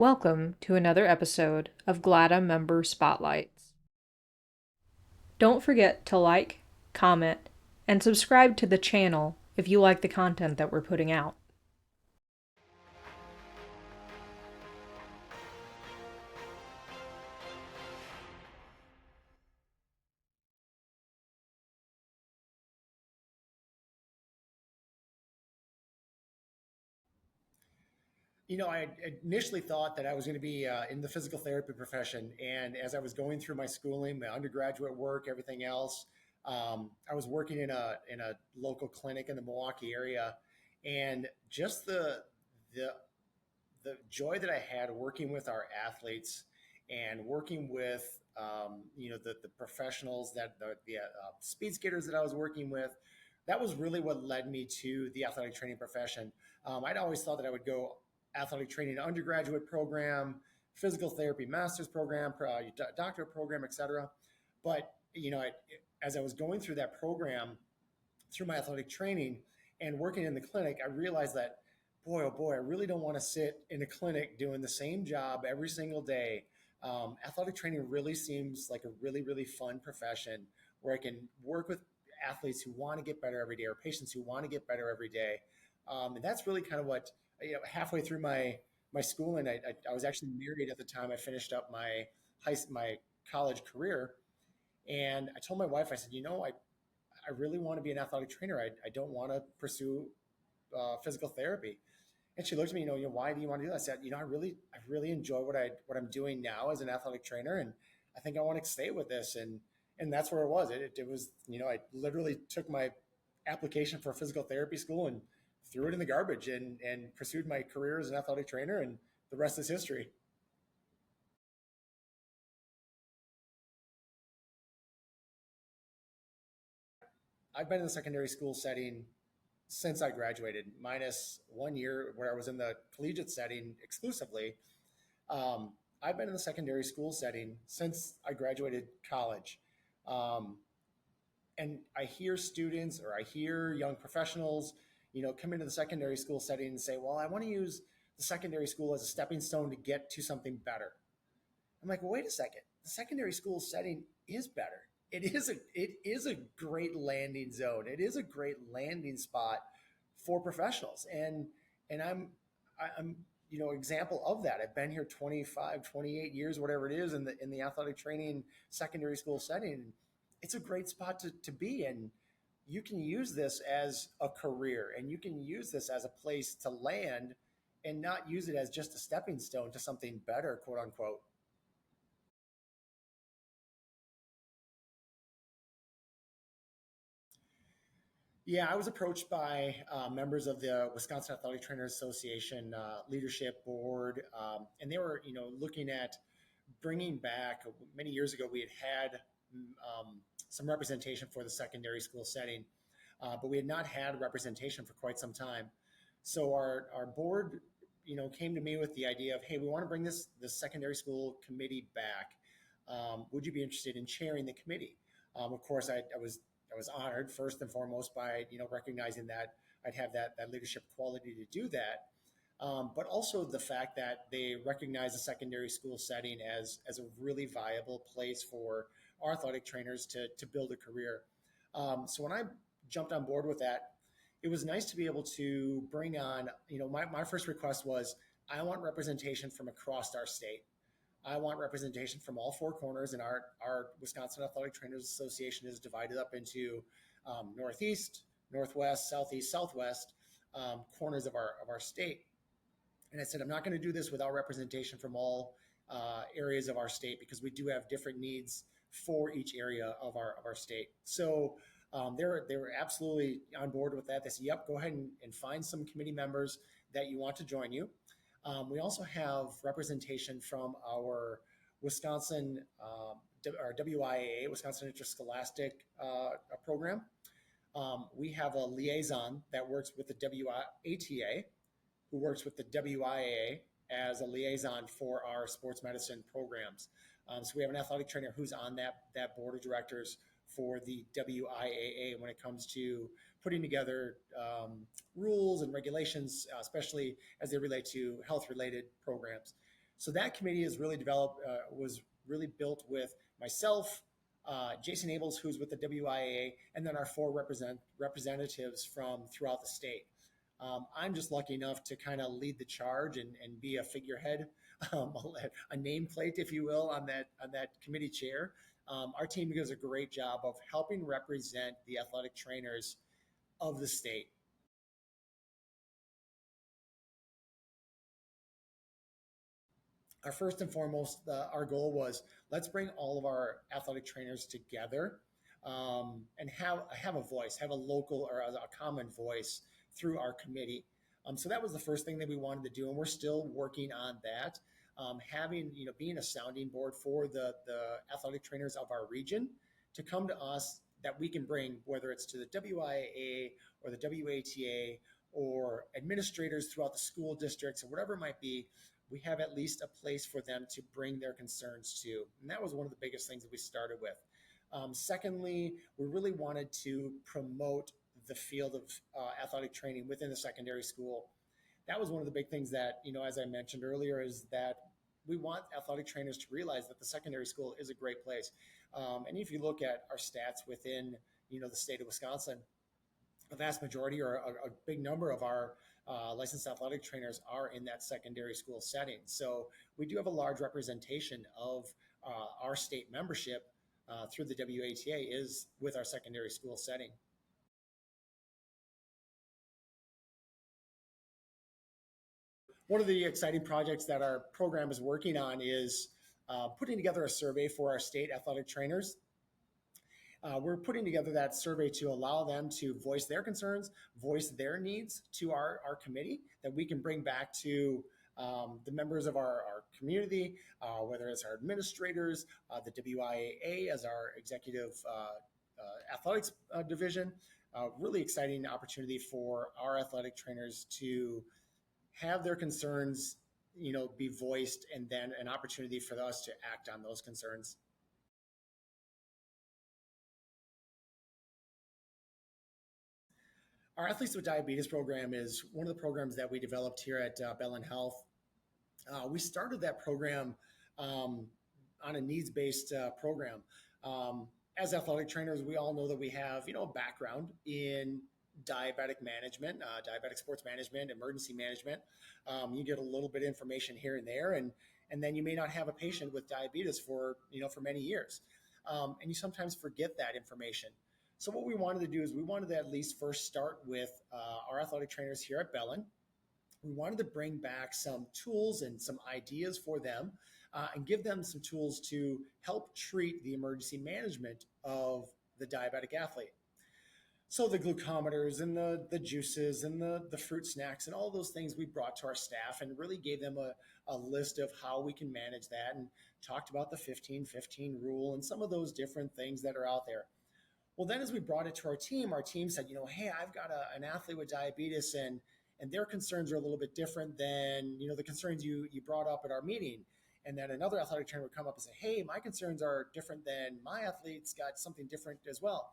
Welcome to another episode of GLADA Member Spotlights. Don't forget to like, comment, and subscribe to the channel if you like the content that we're putting out. I initially thought that I was going to be in the physical therapy profession. And as I was going through my schooling, my undergraduate work, everything else, I was working in a local clinic in the Milwaukee area. And just the, the joy that I had working with our athletes and working with, the professionals the speed skaters that I was working with, that was really what led me to the athletic training profession. I'd always thought that I would go athletic training undergraduate program, physical therapy master's program, doctorate program, etc. But as I was going through that program, through my athletic training and working in the clinic, I realized that, boy, oh boy, I really don't want to sit in a clinic doing the same job every single day. Athletic training really seems like a really, really fun profession where I can work with athletes who want to get better every day or patients who want to get better every day. And that's really kind of what, halfway through my schooling, I was actually married at the time I finished up my college career. And I told my wife, I said, I really want to be an athletic trainer. I don't want to pursue physical therapy. And she looked at me, why do you want to do that? I said, I really enjoy what I'm doing now as an athletic trainer, and I think I want to stay with this. And that's where it was. It was, I literally took my application for physical therapy school and threw it in the garbage and pursued my career as an athletic trainer, and the rest is history. I've been in the secondary school setting since I graduated, minus 1 year where I was in the collegiate setting exclusively. Um, I've been in the secondary school setting since I graduated college. Um, and I hear students or I hear young professionals, come into the secondary school setting and say, well, I want to use the secondary school as a stepping stone to get to something better. I'm like, well, wait a second. The secondary school setting is better. It is a great landing zone. It is a great landing spot for professionals. And I'm example of that. I've been here 25, 28 years, whatever it is, in the athletic training secondary school setting. It's a great spot to be in. You can use this as a career and you can use this as a place to land and not use it as just a stepping stone to something better, quote unquote. Yeah, I was approached by members of the Wisconsin Athletic Trainers Association leadership board, and they were, looking at bringing back. Many years ago, we had some representation for the secondary school setting, but we had not had representation for quite some time. So our board, came to me with the idea of, hey, we want to bring this secondary school committee back. Would you be interested in chairing the committee? Of course, I was honored first and foremost by recognizing that I'd have that leadership quality to do that, but also the fact that they recognize the secondary school setting as a really viable place for our athletic trainers to build a career. So when I jumped on board with that, it was nice to be able to bring on. My first request was I want representation from across our state. I want representation from all four corners, and our Wisconsin Athletic Trainers Association is divided up into northeast, northwest, southeast, southwest corners of our state. And I said, I'm not going to do this without representation from all areas of our state because we do have different needs for each area of our state. So they were absolutely on board with that. They said, "Yep, go ahead and find some committee members that you want to join you." We also have representation from our Wisconsin, our WIAA, Wisconsin Interscholastic program. We have a liaison that works with the WATA, who works with the WIAA as a liaison for our sports medicine programs. So we have an athletic trainer who's on that board of directors for the WIAA when it comes to putting together rules and regulations, especially as they relate to health related programs. So that committee is really developed, was really built with myself, Jason Abels, who's with the WIAA, and then our four representatives from throughout the state. I'm just lucky enough to kind of lead the charge and be a figurehead, um, a nameplate, if you will, on that committee chair. Our team does a great job of helping represent the athletic trainers of the state. Our first and foremost, our goal was let's bring all of our athletic trainers together, and have a voice, have a local or a common voice through our committee. So that was the first thing that we wanted to do, and we're still working on that. Having being a sounding board for the athletic trainers of our region to come to us that we can bring, whether it's to the WIAA or the WATA or administrators throughout the school districts or whatever it might be, we have at least a place for them to bring their concerns to. And that was one of the biggest things that we started with. Secondly, we really wanted to promote the field of athletic training within the secondary school. That was one of the big things that, as I mentioned earlier, is that we want athletic trainers to realize that the secondary school is a great place. And if you look at our stats within, the state of Wisconsin, a vast majority or a big number of our licensed athletic trainers are in that secondary school setting. So we do have a large representation of our state membership through the WATA is with our secondary school setting. One of the exciting projects that our program is working on is putting together a survey for our state athletic trainers. We're putting together that survey to allow them to voice their concerns, voice their needs to our committee that we can bring back to the members of our community, whether it's our administrators, the WIAA as our executive athletics division. Really exciting opportunity for our athletic trainers to have their concerns, be voiced, and then an opportunity for us to act on those concerns. Our Athletes with Diabetes program is one of the programs that we developed here at Bellin Health. We started that program um, on a needs-based program. Um, as athletic trainers, we all know that we have, a background in diabetic management, diabetic sports management, emergency management. You get a little bit of information here and there, and then you may not have a patient with diabetes for for many years, and you sometimes forget that information. So what we wanted to do is we wanted to at least first start with our athletic trainers here at Bellin. We wanted to bring back some tools and some ideas for them, and give them some tools to help treat the emergency management of the diabetic athlete. So the glucometers and the juices and the fruit snacks and all those things we brought to our staff and really gave them a list of how we can manage that, and talked about the 15-15 rule and some of those different things that are out there. Well, then as we brought it to our team said, hey, I've got an athlete with diabetes, and their concerns are a little bit different than, the concerns you brought up at our meeting. And then another athletic trainer would come up and say, hey, my concerns are different than my athlete's got something different as well.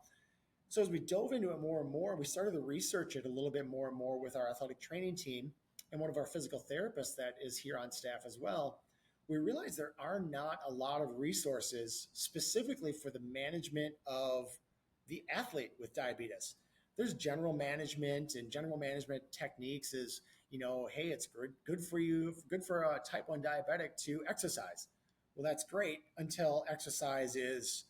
So as we dove into it more and more, we started to research it a little bit more and more with our athletic training team and one of our physical therapists that is here on staff as well. We realized there are not a lot of resources specifically for the management of the athlete with diabetes. There's general management, and general management techniques is, hey, it's good for you, good for a type 1 diabetic to exercise. Well, that's great until exercise is,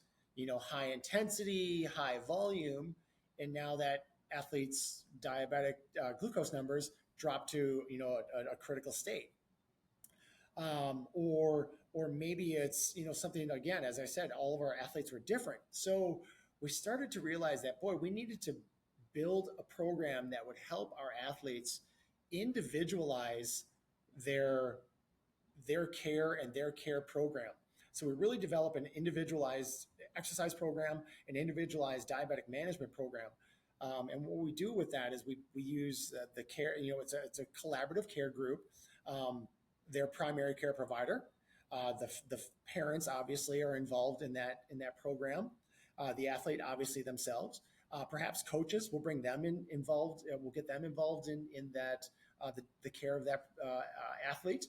high intensity, high volume. And now that athletes' diabetic glucose numbers drop to, a critical state. Or maybe it's something, again, as I said, all of our athletes were different. So we started to realize that, boy, we needed to build a program that would help our athletes individualize their care and their care program. So we really develop an individualized exercise program, an individualized diabetic management program. And what we do with that is we use the care, it's a collaborative care group, their primary care provider. The parents obviously are involved in that program. The athlete obviously themselves. Perhaps coaches will bring them involved. We'll get them involved in that the care of that athlete.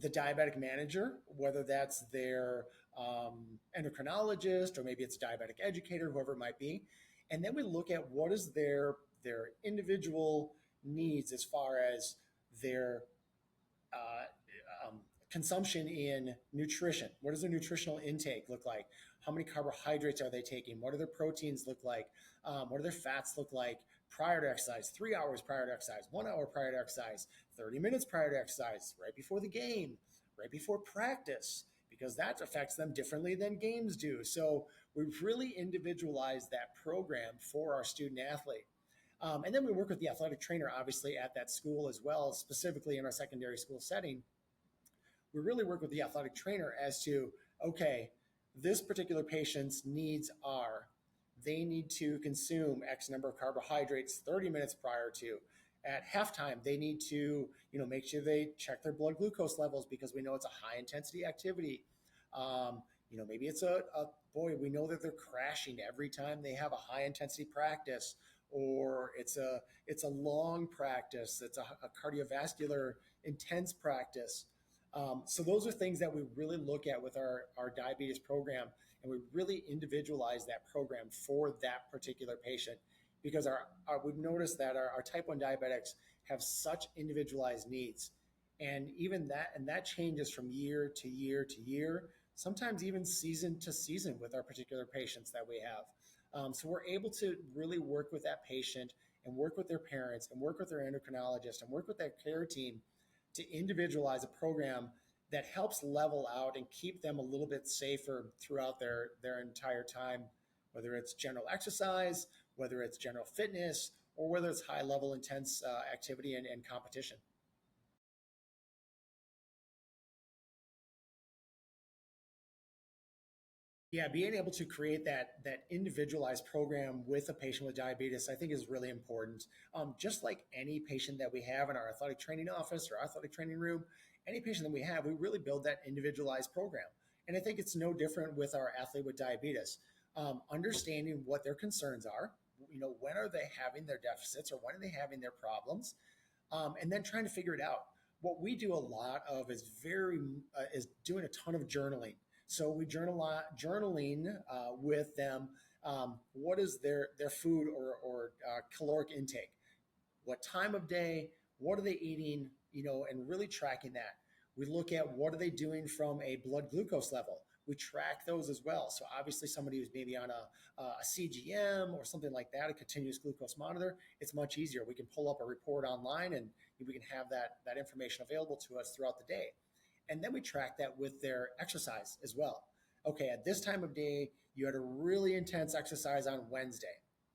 the diabetic manager, whether that's their endocrinologist or maybe it's a diabetic educator, whoever it might be, and then we look at what is their individual needs as far as their consumption in nutrition. What does their nutritional intake look like? How many carbohydrates are they taking? What do their proteins look like? What do their fats look like prior to exercise? 3 hours prior to exercise, 1 hour prior to exercise, 30 minutes prior to exercise, right before the game, right before practice, because that affects them differently than games do. So we've really individualized that program for our student athlete. And then we work with the athletic trainer, obviously, at that school as well, specifically in our secondary school setting. We really work with the athletic trainer as to, okay, this particular patient's needs are they need to consume X number of carbohydrates 30 minutes prior to. At halftime, they need to, make sure they check their blood glucose levels because we know it's a high intensity activity. Maybe it's a boy, we know that they're crashing every time they have a high intensity practice, or it's a long practice, it's a cardiovascular intense practice. So those are things that we really look at with our diabetes program, and we really individualize that program for that particular patient because we've noticed that our type 1 diabetics have such individualized needs. And that changes from year to year to year, sometimes even season to season with our particular patients that we have. So we're able to really work with that patient and work with their parents and work with their endocrinologist and work with that care team to individualize a program that helps level out and keep them a little bit safer throughout their entire time, whether it's general exercise, whether it's general fitness, or whether it's high level intense activity and competition. Yeah, being able to create that individualized program with a patient with diabetes, I think, is really important. Just like any patient that we have in our athletic training office or athletic training room, any patient that we have, we really build that individualized program. And I think it's no different with our athlete with diabetes. Understanding what their concerns are, when are they having their deficits or when are they having their problems, and then trying to figure it out. What we do a lot of is doing a ton of journaling. So we journaling with them. What is their food or caloric intake? What time of day? What are they eating? And really tracking that. We look at what are they doing from a blood glucose level. We track those as well. So obviously, somebody who's maybe on a CGM or something like that, a continuous glucose monitor, it's much easier. We can pull up a report online and we can have that information available to us throughout the day. And then we track that with their exercise as well. Okay, at this time of day, you had a really intense exercise on Wednesday.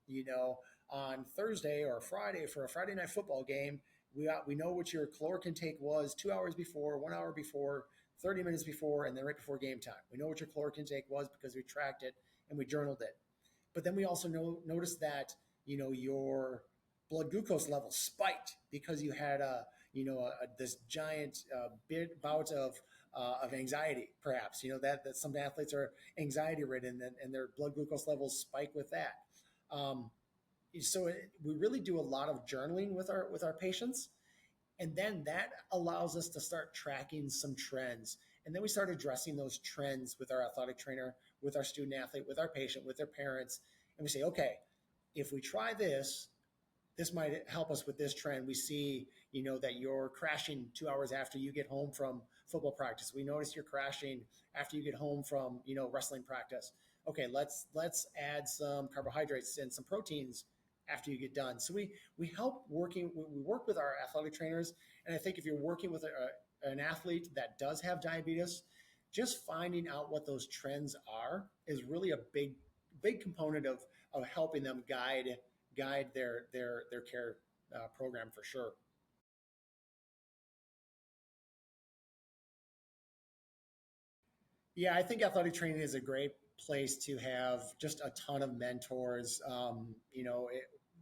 You know, on Thursday or Friday for a Friday night football game, we know what your caloric intake was 2 hours before, 1 hour before, 30 minutes before, and then right before game time. We know what your caloric intake was because we tracked it and we journaled it. But then we also noticed that your blood glucose level spiked because you had this giant bit bout of anxiety, perhaps. That some athletes are anxiety ridden and their blood glucose levels spike with that. Um, we really do a lot of journaling with our patients, and then that allows us to start tracking some trends. And then we start addressing those trends with our athletic trainer, with our student athlete, with our patient, with their parents. And we say, okay, if we try this might help us with this trend. We see, that you're crashing 2 hours after you get home from football practice. We notice you're crashing after you get home from, wrestling practice. Okay, let's add some carbohydrates and some proteins after you get done. So we work with our athletic trainers, and I think if you're working with an athlete that does have diabetes, just finding out what those trends are is really a big component of helping them guide their care program for sure. Yeah, I think athletic training is a great place to have just a ton of mentors.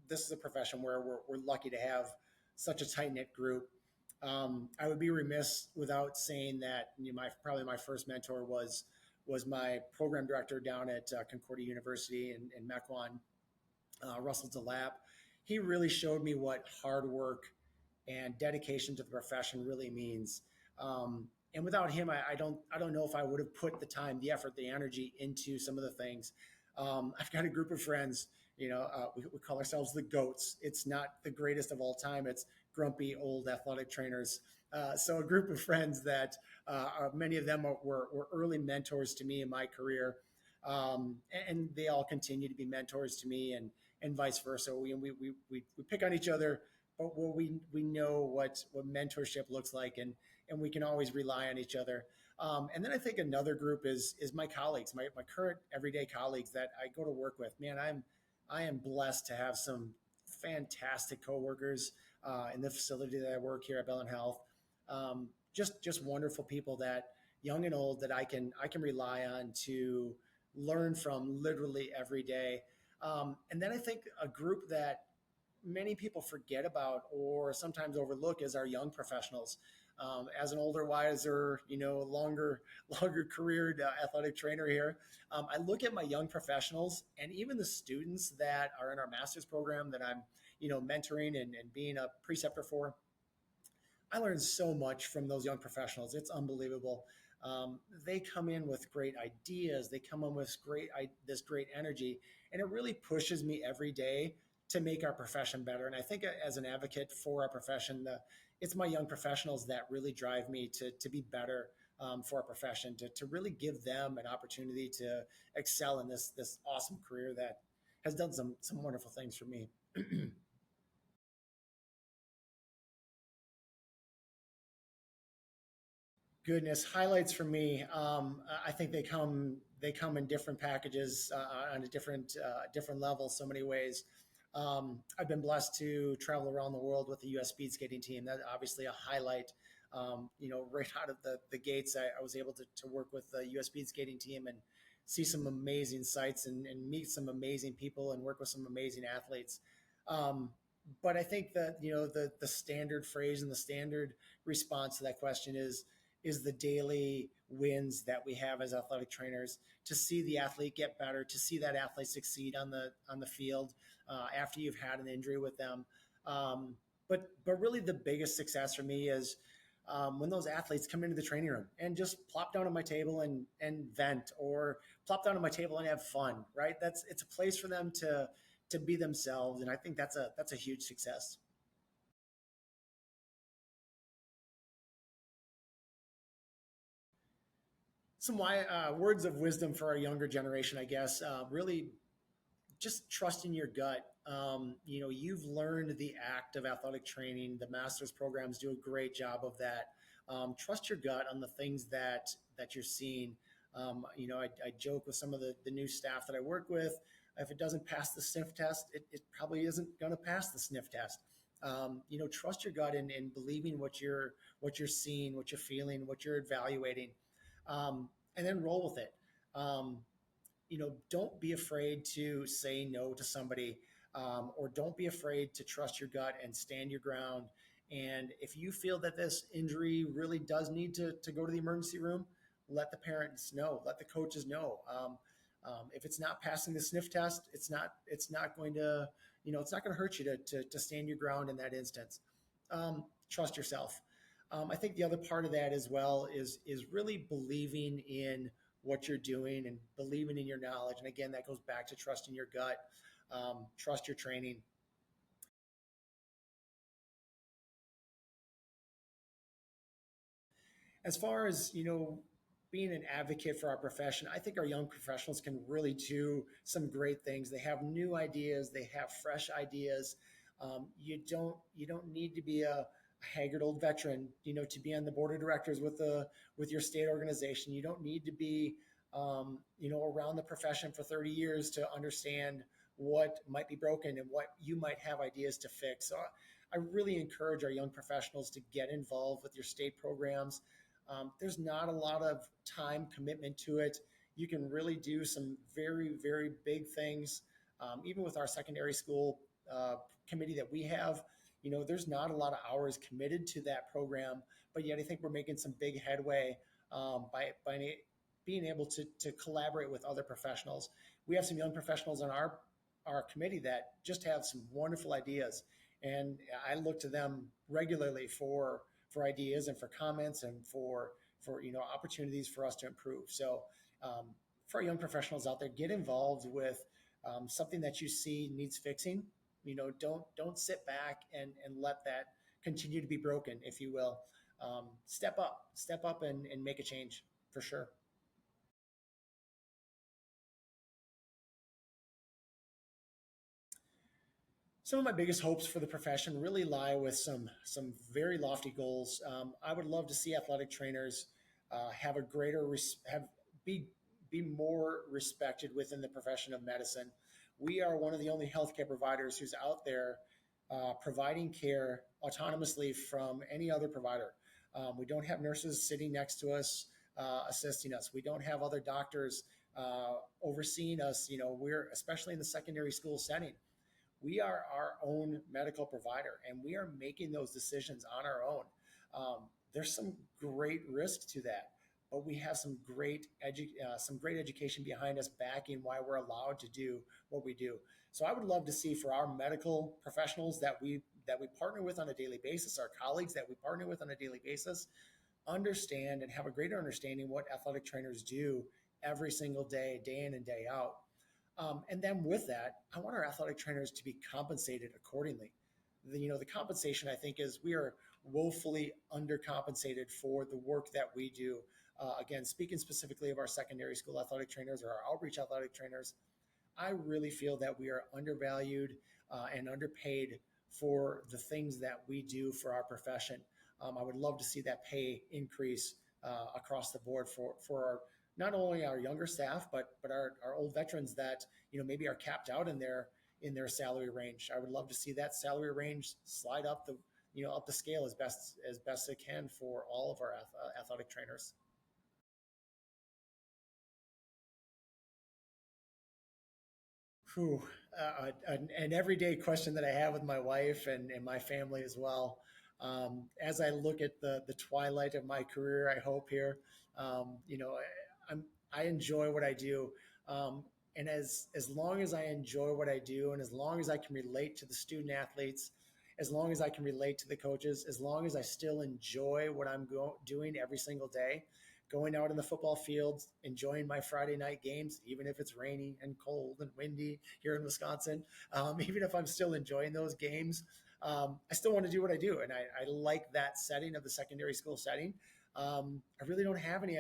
This is a profession where we're lucky to have such a tight knit group. I would be remiss without saying that probably my first mentor was my program director down at Concordia University in Mequon, Russell DeLapp. He really showed me what hard work and dedication to the profession really means. And without him, I don't know if I would have put the time, the effort, the energy into some of the things. I've got a group of friends. We call ourselves the goats. It's not the greatest of all time. It's grumpy old athletic trainers. So a group of friends that many of them were early mentors to me in my career, and they all continue to be mentors to me, and vice versa. We pick on each other, but we know what mentorship looks like, and we can always rely on each other. And then I think another group is my colleagues, my current everyday colleagues that I go to work with. Man, I am blessed to have some fantastic coworkers in the facility that I work here at Bellin Health. Just wonderful people that young and old that I can rely on to learn from literally every day. And then I think a group that many people forget about or sometimes overlook is our young professionals. As an older, wiser, longer careered athletic trainer here, I look at my young professionals and even the students that are in our master's program that I'm, mentoring and being a preceptor for. I learned so much from those young professionals. It's unbelievable. They come in with great ideas. They come in with this great energy, and it really pushes me every day to make our profession better. And I think as an advocate for our profession, it's my young professionals that really drive me to be better for our profession, to really give them an opportunity to excel in this awesome career that has done some wonderful things for me. Goodness, highlights for me. I think they come in different packages on a different level, so many ways. I've been blessed to travel around the world with the U.S. speed skating team. That obviously a highlight. Right out of the gates, I was able to work with the U.S. speed skating team and see some amazing sights and meet some amazing people and work with some amazing athletes. Um, but I think that the standard phrase and the standard response to that question is the daily wins that we have as athletic trainers, to see the athlete get better, to see that athlete succeed on the field after you've had an injury with them. But really the biggest success for me is when those athletes come into the training room and just plop down on my table and vent, or plop down on my table and have fun. Right? It's a place for them to be themselves, and I think that's a huge success. Some words of wisdom for our younger generation, I guess. Really, just trust in your gut. You've learned the act of athletic training. The master's programs do a great job of that. Trust your gut on the things that you're seeing. I joke with some of the new staff that I work with. If it doesn't pass the sniff test, it probably isn't going to pass the sniff test. Trust your gut in believing what you're seeing, what you're feeling, what you're evaluating, and then roll with it. Don't be afraid to say no to somebody, or don't be afraid to trust your gut and stand your ground. And if you feel that this injury really does need to go to the emergency room, let the parents know, let the coaches know. If it's not passing the sniff test, it's not going to, it's not going to hurt you to stand your ground in that instance. Trust yourself. I think the other part of that as well is really believing in what you're doing and believing in your knowledge. And again, that goes back to trusting your gut, trust your training. As far as being an advocate for our profession, I think our young professionals can really do some great things. They have new ideas, they have fresh ideas. You don't need to be a haggard old veteran, to be on the board of directors with your state organization. You don't need to be around the profession for 30 years to understand what might be broken and what you might have ideas to fix. So I really encourage our young professionals to get involved with your state programs. There's not a lot of time commitment to it. You can really do some very, very big things. Even with our secondary school uh, committee that we have, there's not a lot of hours committed to that program, but yet I think we're making some big headway by being able to collaborate with other professionals. We have some young professionals on our committee that just have some wonderful ideas, and I look to them regularly for ideas and for comments and for for opportunities for us to improve. So for our young professionals out there, get involved with something that you see needs fixing. Don't sit back and let that continue to be broken, if you will. Step up and make a change for sure. Some of my biggest hopes for the profession really lie with some very lofty goals. I would love to see athletic trainers have a greater have be be more respected within the profession of medicine. We are one of the only healthcare providers who's out there providing care autonomously from any other provider. We don't have nurses sitting next to us assisting us. We don't have other doctors overseeing us. We're especially in the secondary school setting, we are our own medical provider and we are making those decisions on our own. There's some great risk to that, but we have some great education behind us backing why we're allowed to do what we do. So I would love to see for our medical professionals that we partner with on a daily basis, our colleagues that we partner with on a daily basis, understand and have a greater understanding what athletic trainers do every single day, day in and day out. And then with that, I want our athletic trainers to be compensated accordingly. The compensation I think is we are woefully undercompensated for the work that we do. Again, speaking specifically of our secondary school athletic trainers or our outreach athletic trainers, I really feel that we are undervalued and underpaid for the things that we do for our profession. I would love to see that pay increase across the board for our not only our younger staff but our old veterans that maybe are capped out in their salary range. I would love to see that salary range slide up the scale as best it can for all of our athletic trainers. Whew, an everyday question that I have with my wife and my family as well. As I look at the twilight of my career, I hope here, I enjoy what I do, and as long as I enjoy what I do, and as long as I can relate to the student athletes, as long as I can relate to the coaches, as long as I still enjoy what I'm doing every single day, going out in the football fields, enjoying my Friday night games, even if it's rainy and cold and windy here in Wisconsin. Even if I'm still enjoying those games, I still want to do what I do. And I like that setting of the secondary school setting. I really don't have any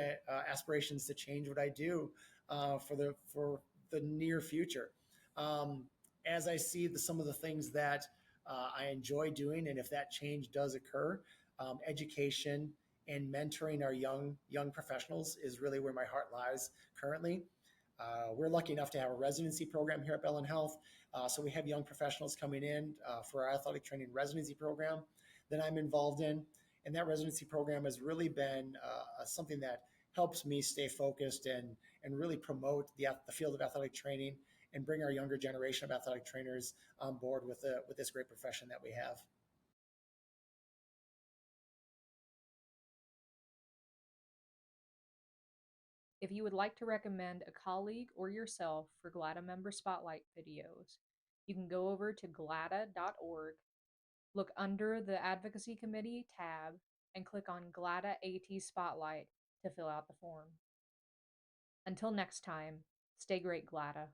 aspirations to change what I do for the near future. Um, as I see some of the things that I enjoy doing, and if that change does occur, education and mentoring our young professionals is really where my heart lies currently. We're lucky enough to have a residency program here at Bellin Health. So we have young professionals coming in for our athletic training residency program that I'm involved in. And that residency program has really been something that helps me stay focused and really promote the field of athletic training and bring our younger generation of athletic trainers on board with this great profession that we have. If you would like to recommend a colleague or yourself for GLADA member spotlight videos, you can go over to glada.org, look under the Advocacy Committee tab, and click on GLADA AT Spotlight to fill out the form. Until next time, stay great, GLADA.